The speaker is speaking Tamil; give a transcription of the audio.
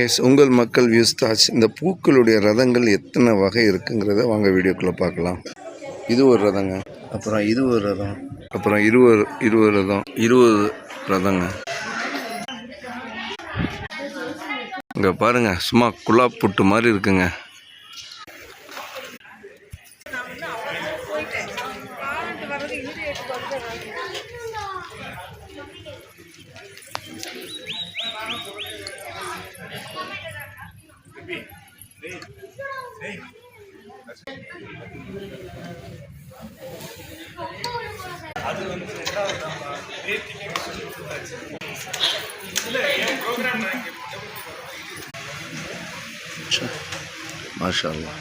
எஸ் உங்கள் மக்கள் வியூஸ் தாட்ச். இந்த பூக்களுடைய ரதங்கள் எத்தனை வகை இருக்குங்கிறத வாங்க வீடியோக்குள்ளே பார்க்கலாம். இது ஒரு ரதங்க, அப்புறம் இது ஒரு ரதம், அப்புறம் 20 ரதம், 20 ரதங்க. இங்கே பாருங்க, சும்மா குலாப் புட்டு மாதிரி இருக்குங்க. மாஷா அல்லாஹ்.